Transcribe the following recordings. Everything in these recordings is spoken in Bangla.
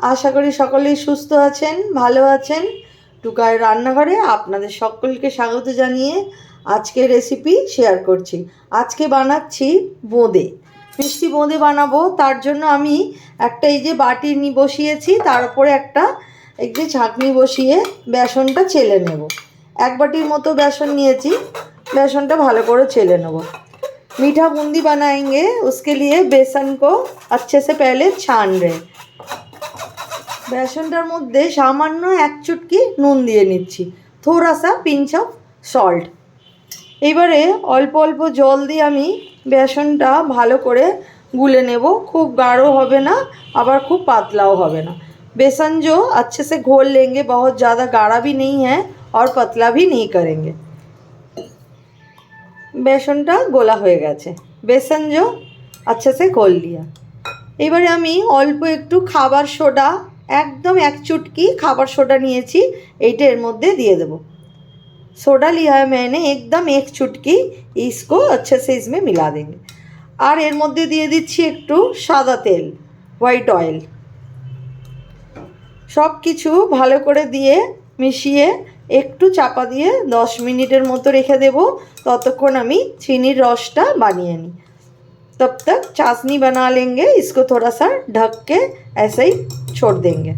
আশা করি সকলেই সুস্থ আছেন, ভালো আছেন। টুকার রান্নাঘরে আপনাদের সকলকে স্বাগত জানিয়ে আজকে রেসিপি শেয়ার করছি। আজকে বানাচ্ছি বোঁদে, মিষ্টি বোঁদে বানাবো। তার জন্য আমি একটা এই যে বাটি বসিয়েছি, তার উপরে একটা এই যে ছাঁকনি বসিয়ে বেসনটা চেলে নেব। এক বাটির মতো বেসন নিয়েছি, बेसन भालो করে চেলে নেব। मीठा बूंदी बनाएंगे, उसके लिए बेसन को अच्छे से पहले छान रहे। बेसनटार मध्य सामान्य एक चुटकी নুন দিয়ে নিচ্ছি, थोड़ा सा पिंच ऑफ सल्ट। এবারে অল্প অল্প জল দিয়ে আমি বেসনটা ভালো করে গুলে নেব। খুব গাঢ় হবে না, আবার খুব পাতলাও হবে না। बेसन जो अच्छे से घोल लेंगे, बहुत ज़्यादा गाढ़ा भी नहीं है और पतला भी नहीं करेंगे। बेसनटा गोला हो गेছে, बेसन जो अच्छे से घोल लिया। এবারে আমি অল্প একটু খাবার সোডা, একদম এক চুটকি খাবার সোডা নিয়েছি, এইটা এর মধ্যে দিয়ে দেব। सोडा लिया है मैंने एकदम एक चुटकी, इसको अच्छे से इसमें मिला देंगे। और एर मध्य दिए दिच्छी एकटू सादा तेल, व्हाइट ऑयल। सब किछु भालो करे दिए मिशिए एकटू चापा दिए 10 मिनिटेर मतो रेखे देव। ततक्षण आमी चीनिर रसटा बानिए निई। तब तक चाशनी बना लेंगे, इसको थोड़ा सा ढक के ऐसे ही छोड़ देंगे।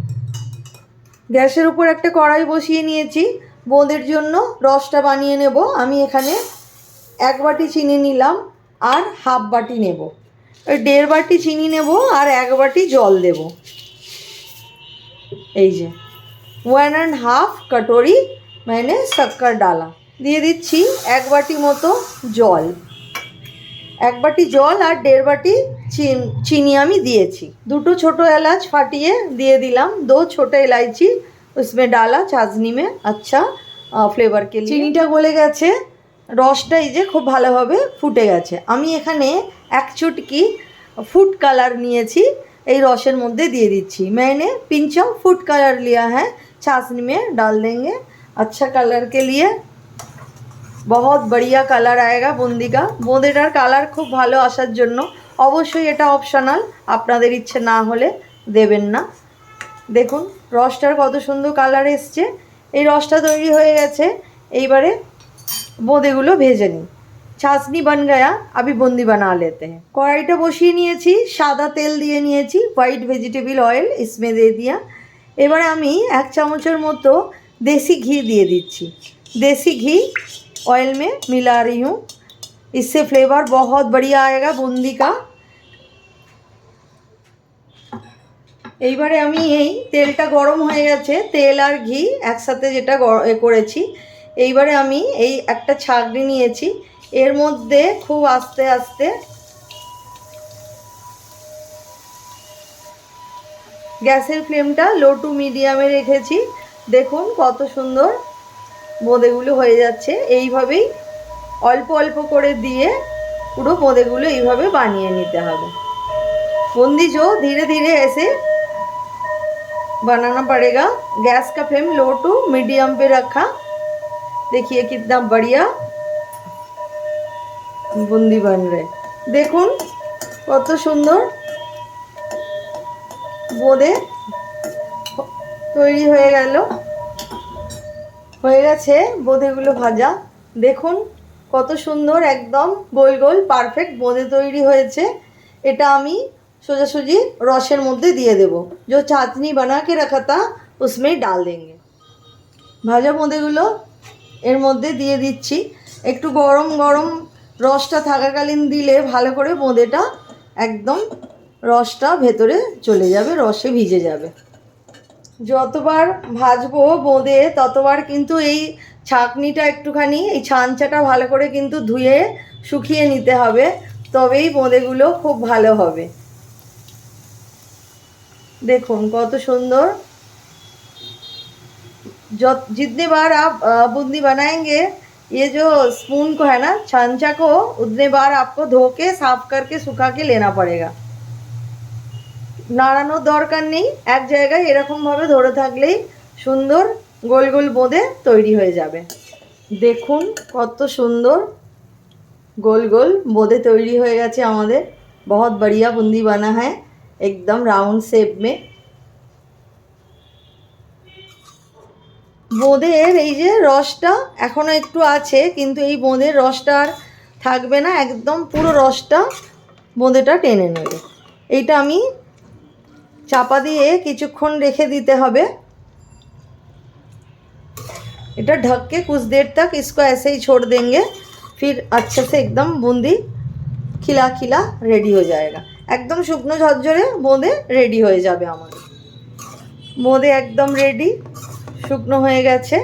गैसेर ऊपर एक कड़ाई बसिए निएछि, বোঁদের জন্য রসটা বানিয়ে নেব। আমি এখানে এক বাটি চিনি নিলাম আর হাফ বাটি নেব, ওই 1.5 বাটি চিনি নেব আর 1 বাটি জল দেব। এই যে 1.5 कटोरी मैंने शक्कर डाला, দিয়ে দিচ্ছি 1 বাটি মতো জল। 1 বাটি জল আর 1.5 বাটি চিনি আমি দিয়েছি। দুটো ছোট এলাচ ফাটিয়ে দিয়ে দিলাম, 2 छोटे इलायची उसमें डाला चाशनी में, अच्छा फ्लेवर के लिए। চিনিটা গলে গেছে, রসটা এই যে খুব ভালোভাবে ফুটে গেছে। আমি এখানে এক চুটকি ফুড কালার নিয়েছি, এই রসের মধ্যে দিয়ে দিচ্ছি। मैंने पिंच ऑफ फूड कलर लिया है, चाशनी में डाल देंगे अच्छा कलर के लिए। बहुत बढ़िया कलर आएगा बूंदी का। বোঁদেটার কালার খুব ভালো আসার জন্য অবশ্যই এটা অপশনাল, আপনাদের ইচ্ছে না হলে দেবেন না। দেখুন রসটার কত সুন্দর কালার এসছে। এই রসটা তৈরি হয়ে গেছে, এইবারে বোঁদেগুলো ভেজে নিই। চাশনি बन गया, अभी बूंदी बना लेते हैं। কড়াইটা বসিয়ে নিয়েছি, সাদা তেল দিয়ে নিয়েছি, হোয়াইট ভেজিটেবল অয়েল इसमें दे दिया। এবারে আমি 1 চামচের মতো देसी घी দিয়ে দিচ্ছি। देसी घी ऑयल में मिला रही हूँ, इससे फ्लेवर बहुत बढ़िया आएगा बूंदी का। এইবারে আমি এই তেলটা গরম হয়ে গেছে, তেল আর ঘি একসাথে যেটা করেছি, এইবারে আমি এই একটা ছাঁকনি নিয়েছি, এর মধ্যে খুব আস্তে আস্তে গ্যাসের ফ্লেমটা লো টু মিডিয়ামে রেখেছি। দেখুন কত সুন্দর বোঁদেগুলো হয়ে যাচ্ছে। এইভাবেই অল্প অল্প করে দিয়ে পুরো বোঁদেগুলো এইভাবে বানিয়ে নিতে হবে। बूंदी जो धीरे धीरे ऐसे बनाना पड़ेगा। गैस का फ्लेम लो टू मीडियम पे रखा। देखिए कितना बढ़िया बूंदी बन रहे। देखुन কত সুন্দর বোঁদে তৈরি হয়ে গেল, হয়ে গেছে বোঁদেগুলো ভাজা। দেখুন কত সুন্দর একদম গোল গোল পারফেক্ট বোঁদে তৈরি হয়েছে। এটা আমি সোজাসুজি রসের মধ্যে দিয়ে দেব। जो चाशनी बना के रखा था उसमें डाल देंगे। ভাজা বোঁদেগুলো এর মধ্যে দিয়ে দিচ্ছি। একটু গরম গরম রসটা থাকাকালীন দিলে ভালো করে বোঁদেটা একদম রসটা ভেতরে চলে যাবে, রসে ভিজে যাবে। যতবার ভাজবো বোঁদে ততবার কিন্তু এই ছাঁকনিটা একটুখানি, এই ছাঁচটা ভালো করে কিন্তু ধুয়ে শুকিয়ে নিতে হবে, তবেই বোঁদেগুলো খুব ভালো হবে। देखो कत सुंदर। जितने बार आप बूंदी बनाएंगे, ये जो स्पून को है ना, छांचा को उतने बार आपको धो के साफ करके सुखा के लेना पड़ेगा। नाड़ानोर दरकार नहीं, एक जगह एरकम भावे धरे थाकलेई सुंदर गोल गोल बोঁদে तैरी हो जाবে। देखुन कत सुंदर गोल गोल बोঁদে तैरी हो गेছে আমাদের। बहुत बढ़िया बूंदी बना है, एकदम राउंड शेप में। বোঁদের এই যে রসটা এখনও একটু আছে, কিন্তু এই বোঁদের রসটা আর থাকবে না, একদম পুরো রসটা বোঁদেটা টেনে নেবে। এইটা আমি চাপা দিয়ে কিছুক্ষণ রেখে दिते হবে। इटा ढक के कुछ देर तक इसको ऐसे ही छोड़ देंगे, फिर अच्छे से एकदम बूंदी खिला खिला रेडी हो जाएगा। एकदम शुकनो झरझरे बोंदे रेडी हो जाबे आमादेर। बोंदे एकदम रेडी, शुकनो हये गेछे,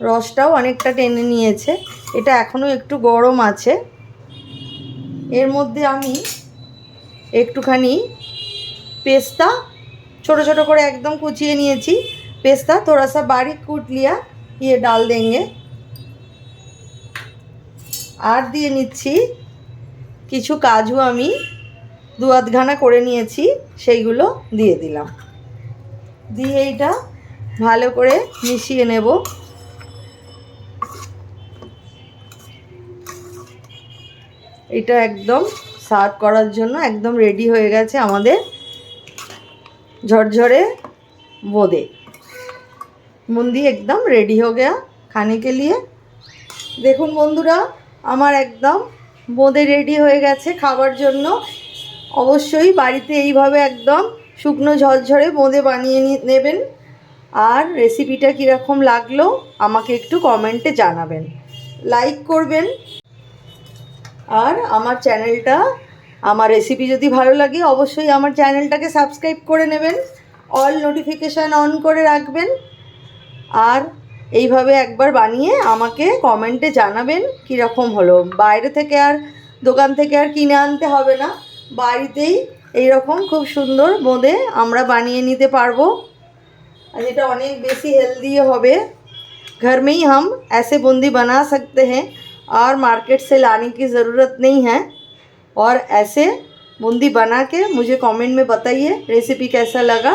रसटाও অনেকটা টেনে নিয়েছে। এটা এখনো একটু গরম আছে। এর মধ্যে আমি একটুখানি पेस्ता छोटो छोटो करे एकदम कुचिए निएछि। पेस्ता थोड़ा सा बारीक कूट लिया, ये डाल देंगे। আর দিয়ে নিচ্ছি কিছু কাজু, আমি দু আধখানা করে নিয়েছি, সেইগুলো দিয়ে দিলাম। দিয়ে এইটা ভালো করে মিশিয়ে নেব। এটা একদম সার্ভ করার জন্য একদম রেডি হয়ে গেছে আমাদের झरझरे बोंदे। बूंदी एकदम रेडी हो गया खाने के लिए। देखुन बंधुरा आमार एकदम बोंदे रेडी हो गेছে खाबार जन्य। अवश्यई बाड़ीते এইভাবে एकदम शुकनो झरझरे बोंदे बानिए नेबेन। और रेसिपिटा किरकम लागलो आमाके एकटू कमेंटे जानाबेन, लाइक करबेन। और आमार चैनलटा आमार रेसिपि यदि भालो लागे अवश्यई आमार चैनलटाके सबस्क्राइब करे नेबेन, अल नोटिफिकेशन अन करे राखबेन। और এইভাবে একবার বানিয়ে আমাকে কমেন্টে জানাবেন কীরকম হলো। বাইরে থেকে আর দোকান থেকে আর কিনে আনতে হবে না, বাড়িতেই এইরকম খুব সুন্দর বোঁদে আমরা বানিয়ে নিতে পারবো। আর এটা অনেক বেশি হেলদি হবে। घर में ही हम ऐसे बूंदी बना सकते हैं और मार्केट से लाने की ज़रूरत नहीं है। और ऐसे बूंदी बना के मुझे कमेंट में बताइए रेसिपी कैसा लगा।